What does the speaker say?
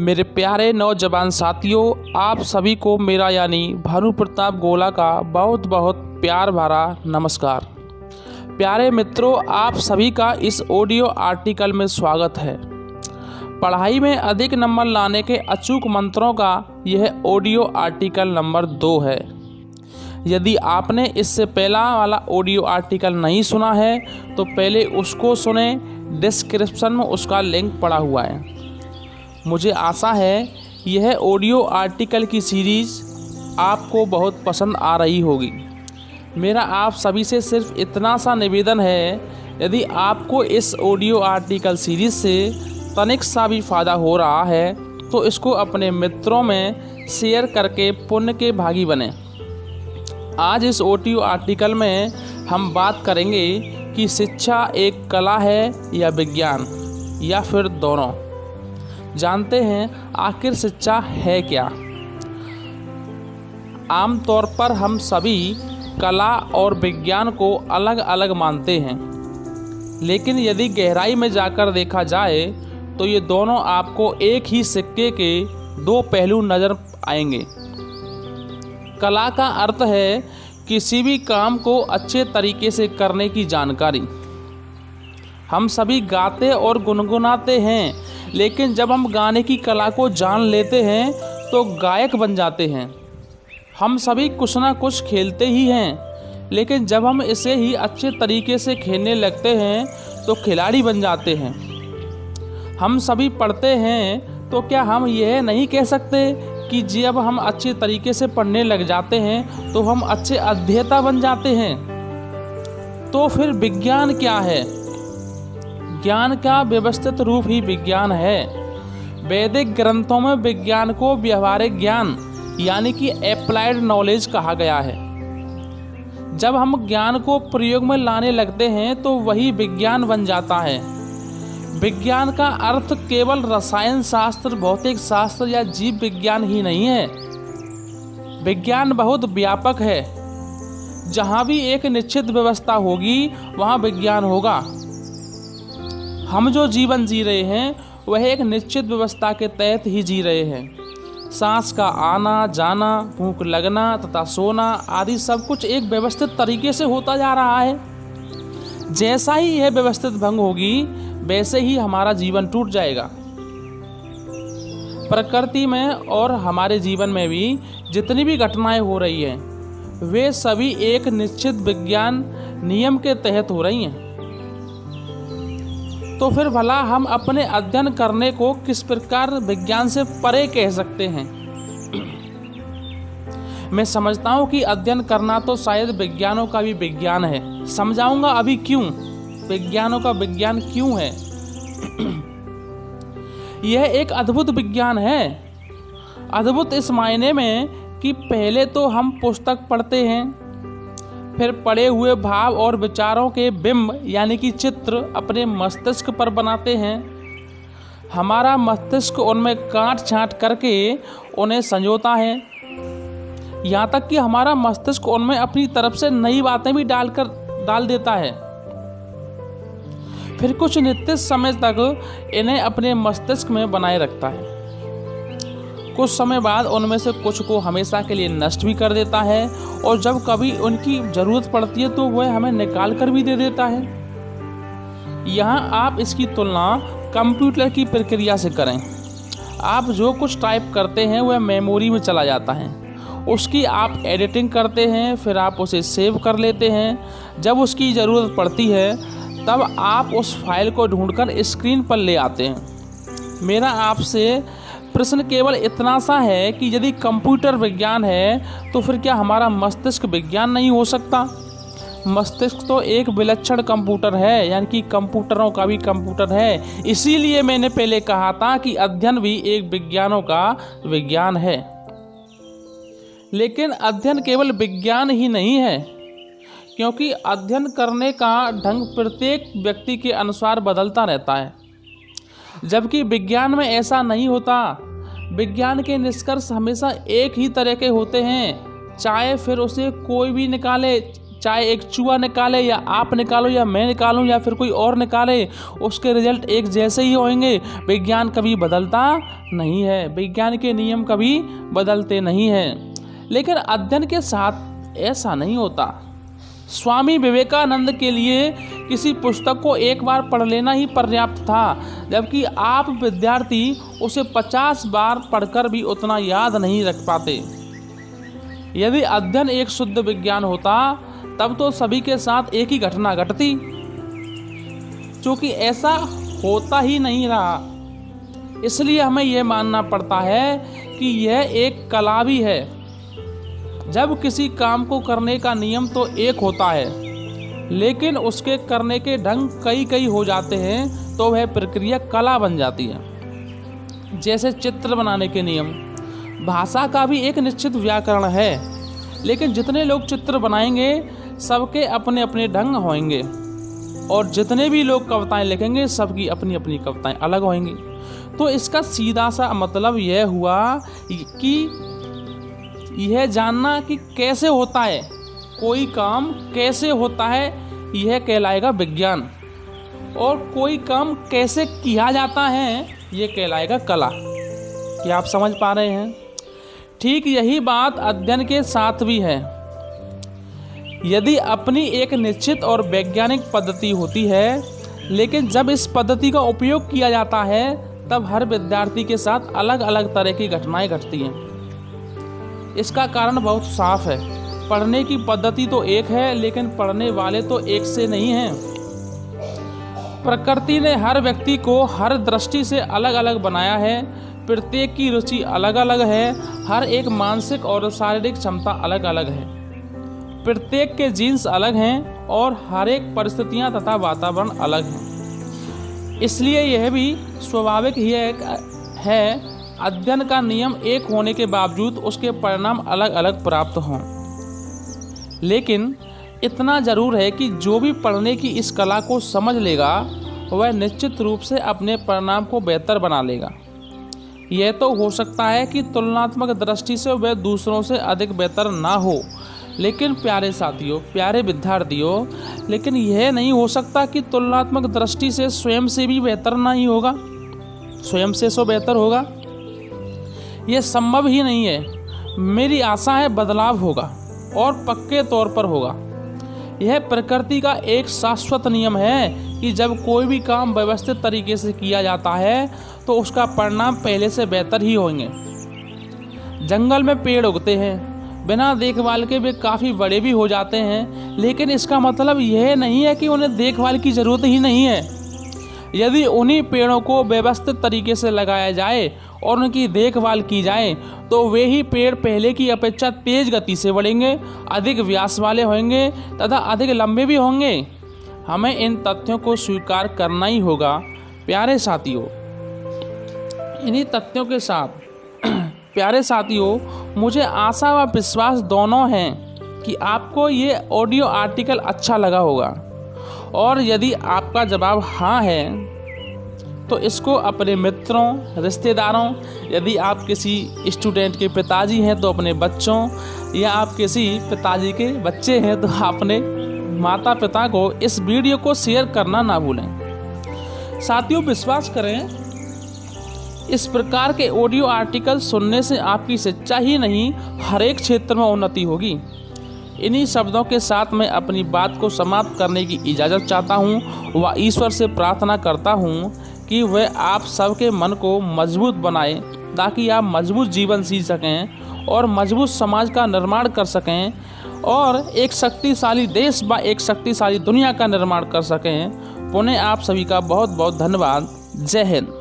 मेरे प्यारे नौजवान साथियों, आप सभी को मेरा यानी भानु प्रताप गोला का बहुत बहुत प्यार भरा नमस्कार। प्यारे मित्रों, आप सभी का इस ऑडियो आर्टिकल में स्वागत है। पढ़ाई में अधिक नंबर लाने के अचूक मंत्रों का यह ऑडियो आर्टिकल नंबर 2 है। यदि आपने इससे पहला वाला ऑडियो आर्टिकल नहीं सुना है तो पहले उसको सुने, डिस्क्रिप्शन में उसका लिंक पड़ा हुआ है। मुझे आशा है यह ऑडियो आर्टिकल की सीरीज़ आपको बहुत पसंद आ रही होगी। मेरा आप सभी से सिर्फ इतना सा निवेदन है, यदि आपको इस ऑडियो आर्टिकल सीरीज़ से तनिक सा भी फ़ायदा हो रहा है तो इसको अपने मित्रों में शेयर करके पुण्य के भागी बने। आज इस ऑडियो आर्टिकल में हम बात करेंगे कि शिक्षा एक कला है या विज्ञान, या फिर दोनों। जानते हैं आखिर शिक्षा है क्या। आमतौर पर हम सभी कला और विज्ञान को अलग अलग मानते हैं, लेकिन यदि गहराई में जाकर देखा जाए तो ये दोनों आपको एक ही सिक्के के दो पहलू नज़र आएंगे। कला का अर्थ है किसी भी काम को अच्छे तरीके से करने की जानकारी। हम सभी गाते और गुनगुनाते हैं, लेकिन जब हम गाने की कला को जान लेते हैं तो गायक बन जाते हैं। हम सभी कुछ ना कुछ खेलते ही हैं, लेकिन जब हम इसे ही अच्छे तरीके से खेलने लगते हैं तो खिलाड़ी बन जाते हैं। हम सभी पढ़ते हैं, तो क्या हम यह नहीं कह सकते कि जब हम अच्छे तरीके से पढ़ने लग जाते हैं तो हम अच्छे अध्येता बन जाते हैं। तो फिर विज्ञान क्या है? ज्ञान का व्यवस्थित रूप ही विज्ञान है। वैदिक ग्रंथों में विज्ञान को व्यवहारिक ज्ञान यानी कि एप्लाइड नॉलेज कहा गया है। जब हम ज्ञान को प्रयोग में लाने लगते हैं तो वही विज्ञान बन जाता है। विज्ञान का अर्थ केवल रसायन शास्त्र, भौतिक शास्त्र या जीव विज्ञान ही नहीं है। विज्ञान बहुत व्यापक है। जहाँ भी एक निश्चित व्यवस्था होगी वहाँ विज्ञान होगा। हम जो जीवन जी रहे हैं वह एक निश्चित व्यवस्था के तहत ही जी रहे हैं। सांस का आना जाना, भूख लगना तथा सोना आदि सब कुछ एक व्यवस्थित तरीके से होता जा रहा है। जैसा ही यह व्यवस्थित भंग होगी वैसे ही हमारा जीवन टूट जाएगा। प्रकृति में और हमारे जीवन में भी जितनी भी घटनाएं हो रही हैं वे सभी एक निश्चित विज्ञान नियम के तहत हो रही हैं। तो फिर भला हम अपने अध्ययन करने को किस प्रकार विज्ञान से परे कह सकते हैं? मैं समझता हूँ कि अध्ययन करना तो शायद विज्ञानों का भी विज्ञान है। समझाऊंगा अभी क्यों विज्ञानों का विज्ञान क्यों है। यह एक अद्भुत विज्ञान है। अद्भुत इस मायने में कि पहले तो हम पुस्तक पढ़ते हैं, फिर पढ़े हुए भाव और विचारों के बिंब यानी कि चित्र अपने मस्तिष्क पर बनाते हैं। हमारा मस्तिष्क उनमें काट छांट करके उन्हें संजोता है। यहाँ तक कि हमारा मस्तिष्क उनमें अपनी तरफ से नई बातें भी डाल देता है। फिर कुछ निश्चित समय तक इन्हें अपने मस्तिष्क में बनाए रखता है। कुछ समय बाद उनमें से कुछ को हमेशा के लिए नष्ट भी कर देता है, और जब कभी उनकी ज़रूरत पड़ती है तो वह हमें निकाल कर भी दे देता है। यहाँ आप इसकी तुलना कंप्यूटर की प्रक्रिया से करें। आप जो कुछ टाइप करते हैं वह मेमोरी में चला जाता है। उसकी आप एडिटिंग करते हैं, फिर आप उसे सेव कर लेते हैं। जब उसकी ज़रूरत पड़ती है तब आप उस फाइल को ढूंढकर स्क्रीन पर ले आते हैं। मेरा आपसे प्रश्न केवल इतना सा है कि यदि कंप्यूटर विज्ञान है तो फिर क्या हमारा मस्तिष्क विज्ञान नहीं हो सकता? मस्तिष्क तो एक विलक्षण कंप्यूटर है, यानी कि कंप्यूटरों का भी कंप्यूटर है। इसीलिए मैंने पहले कहा था कि अध्ययन भी एक विज्ञानों का विज्ञान है। लेकिन अध्ययन केवल विज्ञान ही नहीं है, क्योंकि अध्ययन करने का ढंग प्रत्येक व्यक्ति के अनुसार बदलता रहता है, जबकि विज्ञान में ऐसा नहीं होता। विज्ञान के निष्कर्ष हमेशा एक ही तरह के होते हैं, चाहे फिर उसे कोई भी निकाले, चाहे एक चूहा निकाले या आप निकालो या मैं निकालूं या फिर कोई और निकाले, उसके रिजल्ट एक जैसे ही होंगे। विज्ञान कभी बदलता नहीं है, विज्ञान के नियम कभी बदलते नहीं हैं। लेकिन अध्ययन के साथ ऐसा नहीं होता। स्वामी विवेकानंद के लिए किसी पुस्तक को एक बार पढ़ लेना ही पर्याप्त था, जबकि आप विद्यार्थी उसे 50 बार पढ़कर भी उतना याद नहीं रख पाते। यदि अध्ययन एक शुद्ध विज्ञान होता तब तो सभी के साथ एक ही घटना घटती, क्योंकि ऐसा होता ही नहीं रहा। इसलिए हमें यह मानना पड़ता है कि यह एक कला भी है। जब किसी काम को करने का नियम तो एक होता है, लेकिन उसके करने के ढंग कई हो जाते हैं, तो वह प्रक्रिया कला बन जाती है। जैसे चित्र बनाने के नियम, भाषा का भी एक निश्चित व्याकरण है, लेकिन जितने लोग चित्र बनाएंगे सबके अपने अपने ढंग होंगे, और जितने भी लोग कविताएं लिखेंगे सबकी अपनी अपनी कविताएं अलग होंगी। तो इसका सीधा सा मतलब यह हुआ कि यह जानना कि कैसे होता है कोई काम, कैसे होता है, यह कहलाएगा विज्ञान, और कोई काम कैसे किया जाता है यह कहलाएगा कला। क्या आप समझ पा रहे हैं? ठीक यही बात अध्ययन के साथ भी है। यदि अपनी एक निश्चित और वैज्ञानिक पद्धति होती है, लेकिन जब इस पद्धति का उपयोग किया जाता है तब हर विद्यार्थी के साथ अलग अलग तरह की घटनाएं घटती हैं। इसका कारण बहुत साफ है। पढ़ने की पद्धति तो एक है, लेकिन पढ़ने वाले तो एक से नहीं हैं। प्रकृति ने हर व्यक्ति को हर दृष्टि से अलग अलग बनाया है। प्रत्येक की रुचि अलग अलग है। हर एक मानसिक और शारीरिक क्षमता अलग अलग है। प्रत्येक के जीन्स अलग हैं और हर एक परिस्थितियां तथा वातावरण अलग हैं। इसलिए यह भी स्वाभाविक ही है अध्ययन का नियम एक होने के बावजूद उसके परिणाम अलग अलग प्राप्त हों। लेकिन इतना जरूर है कि जो भी पढ़ने की इस कला को समझ लेगा वह निश्चित रूप से अपने परिणाम को बेहतर बना लेगा। यह तो हो सकता है कि तुलनात्मक दृष्टि से वह दूसरों से अधिक बेहतर ना हो, लेकिन प्यारे साथियों, प्यारे विद्यार्थियों, लेकिन यह नहीं हो सकता कि तुलनात्मक दृष्टि से स्वयं से भी बेहतर नहीं होगा, स्वयं से सो बेहतर होगा। यह संभव ही नहीं है। मेरी आशा है बदलाव होगा और पक्के तौर पर होगा। यह प्रकृति का एक शाश्वत नियम है कि जब कोई भी काम व्यवस्थित तरीके से किया जाता है तो उसका परिणाम पहले से बेहतर ही होंगे। जंगल में पेड़ उगते हैं, बिना देखभाल के वे काफ़ी बड़े भी हो जाते हैं, लेकिन इसका मतलब यह नहीं है कि उन्हें देखभाल की ज़रूरत ही नहीं है। यदि उन्हीं पेड़ों को व्यवस्थित तरीके से लगाया जाए और उनकी देखभाल की जाए तो वे ही पेड़ पहले की अपेक्षा तेज गति से बढ़ेंगे, अधिक व्यास वाले होंगे तथा अधिक लंबे भी होंगे। हमें इन तथ्यों को स्वीकार करना ही होगा। प्यारे साथियों, इन्हीं तथ्यों के साथ प्यारे साथियों, मुझे आशा व विश्वास दोनों हैं कि आपको ये ऑडियो आर्टिकल अच्छा लगा होगा, और यदि आपका जवाब हाँ है तो इसको अपने मित्रों, रिश्तेदारों, यदि आप किसी स्टूडेंट के पिताजी हैं तो अपने बच्चों, या आप किसी पिताजी के बच्चे हैं तो अपने माता पिता को इस वीडियो को शेयर करना ना भूलें। साथियों, विश्वास करें, इस प्रकार के ऑडियो आर्टिकल सुनने से आपकी शिक्षा ही नहीं हर एक क्षेत्र में उन्नति होगी। इन्हीं शब्दों के साथ मैं अपनी बात को समाप्त करने की इजाज़त चाहता हूँ व ईश्वर से प्रार्थना करता हूँ कि वह आप सबके मन को मजबूत बनाए, ताकि आप मजबूत जीवन जी सकें और मजबूत समाज का निर्माण कर सकें और एक शक्तिशाली देश व एक शक्तिशाली दुनिया का निर्माण कर सकें। पुनः आप सभी का बहुत बहुत धन्यवाद। जय हिंद।